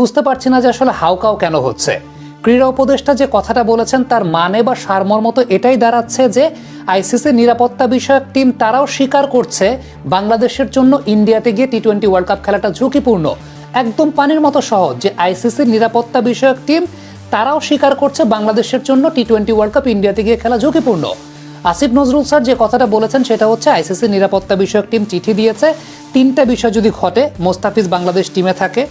বুঝতে পারছি না যে আসলে হাউকাউ কেন হচ্ছে। ক্রীড়া উপদেষ্টা যে কথাটা বলেছেন তার মানে বা সারমর্ম তো এটাই দাঁড়াচ্ছে যে আইসিসি নিরাপত্তা বিষয়ক টিম তারাও স্বীকার করছে বাংলাদেশের জন্য ইন্ডিয়াতে গিয়ে টি-20 ওয়ার্ল্ড কাপ খেলাটা ঝুঁকিপূর্ণ। একদম পানির মতো সহজ যে আইসিসির নিরাপত্তা বিষয়ক টিম তারাও স্বীকার করছে বাংলাদেশের জন্য টি-20 ওয়ার্ল্ড কাপ ইন্ডিয়াতে গিয়ে খেলা ঝুঁকিপূর্ণ। আসিফ নজরুল স্যার যে কথাটা বলেছেন সেটা হচ্ছে আইসিসি নিরাপত্তা বিষয়ক টিম চিঠি দিয়েছে, তিনটা বিষয় যদি ঘটে, মোস্তাফিজ বাংলাদেশ টিমে থাকে,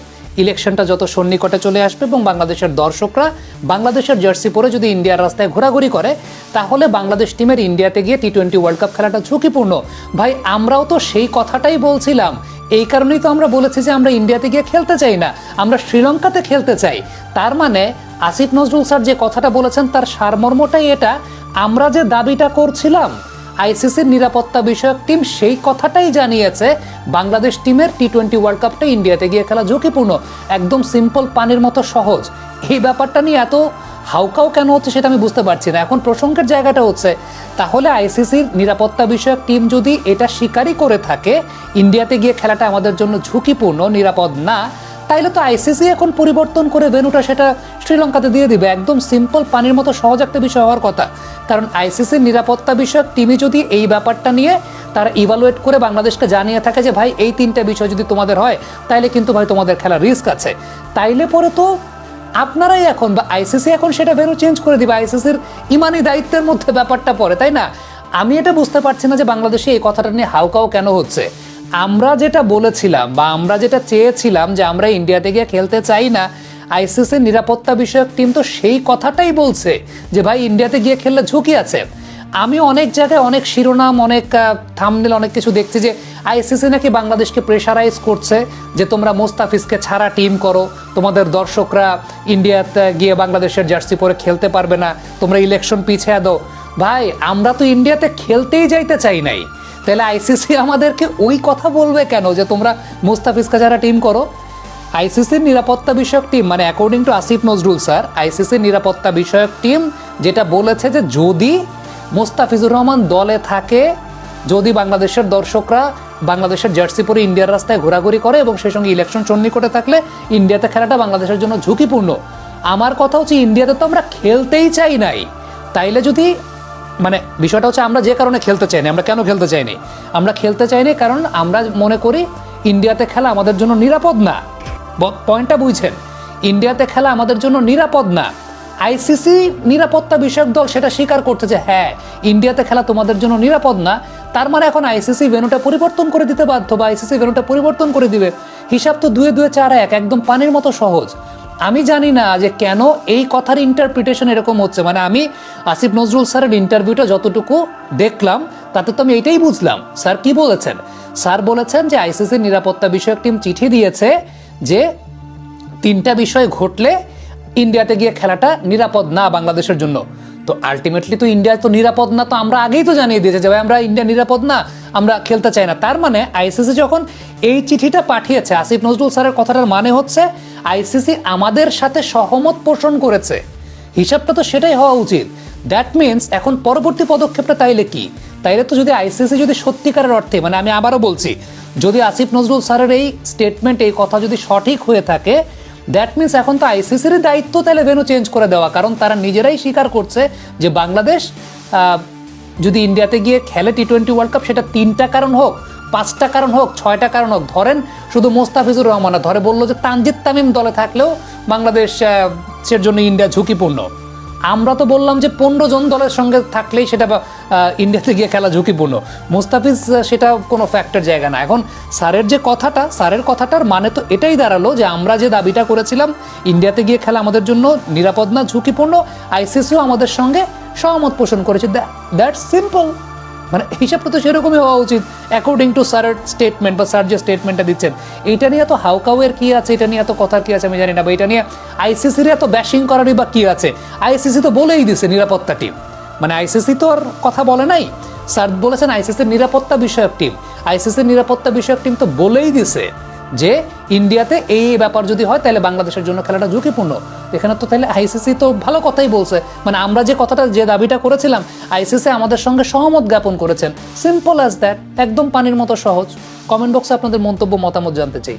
ইলেকশনটা যত সন্নিকটে চলে আসবে এবং বাংলাদেশের দর্শকরা বাংলাদেশের জার্সি পরে যদি ইন্ডিয়ার রাস্তায় ঘোরাঘুরি করে, তাহলে বাংলাদেশ টিমের ইন্ডিয়াতে গিয়ে টি-20 ওয়ার্ল্ড কাপ খেলাটা ঝুঁকিপূর্ণ। ভাই আমরাও তো সেই কথাটাই বলছিলাম, এই কারণেই তো আমরা বলেছি যে আমরা ইন্ডিয়াতে গিয়ে খেলতে চাই না, আমরা শ্রীলঙ্কাতে খেলতে চাই। তার মানে আসিফ নজরুল স্যার যে কথাটা বলেছেন তার সারমর্মটাই এটা, আমরা যে দাবিটা করছিলাম আইসিসির নিরাপত্তা বিষয়ক টিম সেই কথাটাই জানিয়েছে বাংলাদেশ টিমের টি-20 ওয়ার্ল্ড কাপটা ইন্ডিয়াতে গিয়ে খেলা ঝুঁকিপূর্ণ। একদম সিম্পল, পানির মতো সহজ। এই ব্যাপারটা নিয়ে এত হাউকাউ কেন হচ্ছে সেটা আমি বুঝতে পারছি না। এখন প্রসঙ্গের জায়গাটা হচ্ছে, তাহলে আইসিসির নিরাপত্তা বিষয়ক টিম যদি এটা স্বীকারই করে থাকে ইন্ডিয়াতে গিয়ে খেলাটা আমাদের জন্য ঝুঁকিপূর্ণ, নিরাপদ না, তাইলে তো আইসিসি এখন পরিবর্তন করে ভেন্যুটা সেটা শ্রীলঙ্কাতে দিয়ে দিবে। একদম সিম্পল, পানির মতো সহজ একটা বিষয় হওয়ার কথা। কারণ আইসিসির নিরাপত্তা বিষয়ক টিমই যদি এই ব্যাপারটা নিয়ে তারা ইভালুয়েট করে বাংলাদেশকে জানিয়ে থাকে যে ভাই এই তিনটা বিষয় যদি তোমাদের হয় তাইলে কিন্তু ভাই তোমাদের খেলার রিস্ক আছে, তাইলে পরে তো আপনারাই এখন বা আইসিসি এখন সেটা ভেন্যু চেঞ্জ করে দিবে। আইসিসির ইমানি দায়িত্বের মধ্যে ব্যাপারটা পড়ে, তাই না? আমি এটা বুঝতে পারছি না যে বাংলাদেশে এই কথাটা নিয়ে হাউকাউ কেন হচ্ছে। আমরা যেটা বলেছিলাম বা আমরা যেটা চেয়েছিলাম যে আমরা ইন্ডিয়াতে গিয়ে খেলতে চাই না, আইসিসির নিরাপত্তা বিষয়ক টিম তো সেই কথাটাই বলছে যে ভাই ইন্ডিয়াতে গিয়ে খেললে ঝুঁকি আছে। আমি অনেক জায়গায় অনেক শিরোনাম, অনেক থাম্বনেল, অনেক কিছু দেখছি যে আইসিসি নাকি বাংলাদেশকে প্রেশারাইজ করছে যে তোমরা মোস্তাফিজকে ছাড়া টিম করো, তোমাদের দর্শকরা ইন্ডিয়াতে গিয়ে বাংলাদেশের জার্সি পরে খেলতে পারবে না, তোমরা ইলেকশন পিছিয়ে দাও। ভাই আমরা তো ইন্ডিয়াতে খেলতেই যাইতে চাই নাই, তাহলে আইসিসি আমাদেরকে ওই কথা বলবে কেন যে তোমরা মোস্তাফিজকে যারা টিম করো? আইসিসির নিরাপত্তা বিষয়ক টিম মানে according to Asif Nazrul sir, আইসিসির নিরাপত্তা বিষয়ক টিম যেটা বলেছে যে যদি মোস্তাফিজুর রহমান দলে থাকে, যদি বাংলাদেশের দর্শকরা বাংলাদেশের জার্সি পরে ইন্ডিয়ার রাস্তায় ঘোরাঘুরি করে এবং সেই সঙ্গে ইলেকশন সন্নিকটে থাকলে ইন্ডিয়াতে খেলাটা বাংলাদেশের জন্য ঝুঁকিপূর্ণ। আমার কথা হচ্ছে ইন্ডিয়াতে তো আমরা খেলতেই চাই নাই, তাইলে যদি মানে বিষয়টা হচ্ছে আমরা যে কারণে খেলতে চাইনি, আমরা কেন খেলতে চাইনি? আমরা খেলতে চাইনি কারণ আমরা মনে করি ইন্ডিয়াতে খেলা আমাদের জন্য নিরাপদ না। পয়েন্টটা বুঝছেন? ইন্ডিয়াতে খেলা আমাদের জন্য নিরাপদ না। আইসিসি নিরাপত্তা বিষয়ক দল সেটা স্বীকার করতে যে হ্যাঁ ইন্ডিয়াতে খেলা তোমাদের জন্য নিরাপদ না, তার মানে এখন আইসিসি ভেন্যুটা পরিবর্তন করে দিতে বাধ্য বা আইসিসি ভেন্যুটা পরিবর্তন করে দিবে। হিসাব তো 2 2 4 1, একদম পানির মতো সহজ। আমি জানি না যে কেন এই কথার ইন্টারপ্রিটেশন এরকম হচ্ছে। মানে আমি আসিফ নজরুল স্যারের ইন্টারভিউটা যতটুকু দেখলাম তাতে তো আমি এটাই বুঝলাম স্যার কি বলেছেন। স্যার বলেছেন যে আইসিসির নিরাপত্তা বিষয়ক টিম চিঠি দিয়েছে যে তিনটা বিষয় ঘটলে ইন্ডিয়াতে গিয়ে খেলাটা নিরাপদ না বাংলাদেশের জন্য। তো আলটিমেটলি তো ইন্ডিয়া তো নিরাপদ না, তো আমরা আগেই তো জানিয়ে দিয়েছে যে ভাই আমরা ইন্ডিয়া নিরাপদ না, আমরা খেলতে চাই না। তার মানে আইসিসি যখন এই চিঠিটা পাঠিয়েছে, আসিফ নজরুল স্যারের কথাটার মানে হচ্ছে আইসিসি আমাদের সাথে সহমত পোষণ করেছে। হিসাবটা তো সেটাই হওয়া উচিত। দ্যাট মিনস এখন পরবর্তী পদক্ষেপটা তাইলে কি? তাইলে তো যদি আইসিসি যদি সত্যিকারের অর্থে, মানে আমি আবারও বলছি, যদি আসিফ নজরুল স্যারের এই স্টেটমেন্ট, এই কথা যদি সঠিক হয়ে থাকে, দ্যাট মিনস এখন তো আইসিসির দায়িত্ব তাহলে ভেন্যু চেঞ্জ করে দেওয়া। কারণ তারা নিজেরাই স্বীকার করছে যে বাংলাদেশ যদি ইন্ডিয়াতে গিয়ে খেলে টি-20 ওয়ার্ল্ড কাপ, সেটা 3টা কারণ হোক, 5টা কারণ হোক, 6টা কারণ হোক, ধরেন শুধু মোস্তাফিজুর রহমান ধরে বললো যে তানজিদ তামিম দলে থাকলেও বাংলাদেশের জন্য ইন্ডিয়া ঝুঁকিপূর্ণ। আমরা তো বললাম যে 15 জন দলের সঙ্গে থাকলেই সেটা ইন্ডিয়াতে গিয়ে খেলা ঝুঁকিপূর্ণ। মোস্তাফিজ সেটা কোনো ফ্যাক্টর জায়গা না। এখন স্যারের যে কথাটা, স্যারের কথাটার মানে তো এটাই দাঁড়ালো যে আমরা যে দাবিটা করেছিলাম ইন্ডিয়াতে গিয়ে খেলা আমাদের জন্য নিরাপদ না, ঝুঁকিপূর্ণ, আইসিসিও আমাদের সঙ্গে সহমত পোষণ করেছে। That's simple. মানে হিসাবটা তো সেরকমই হওয়া উচিত অ্যাকর্ডিং টু স্যারের স্টেটমেন্ট বা স্যার যে স্টেটমেন্টটা দিচ্ছেন। এইটা নিয়ে এত হাউকাউয়ের কি আছে, এটা নিয়ে এত কথার কি আছে আমি জানি না, বা এটা নিয়ে আইসিসির এত ব্যাশিং করারই বা কি আছে? আইসিসি তো বলেই দিছে নিরাপত্তা টিম, মানে আইসিসি তো আর কথা বলে নাই। স্যার বলেছেন আইসিসির নিরাপত্তা বিষয়ক টিম, আইসিসির নিরাপত্তা বিষয়ক টিম তো বলেই দিছে যে ইন্ডিয়াতে এই ব্যাপার যদি হয় তাহলে বাংলাদেশের জন্য খেলাটা ঝুঁকিপূর্ণ। এখানে তো তাহলে আইসিসি তো ভালো কথাই বলছে, মানে আমরা যে কথাটা যে দাবিটা করেছিলাম আইসিসি আমাদের সঙ্গে সহমত জ্ঞাপন করেছেন। সিম্পল অ্যাজ দ্যাট, একদম পানির মতো সহজ। কমেন্ট বক্সে আপনাদের মন্তব্য, মতামত জানতে চাই।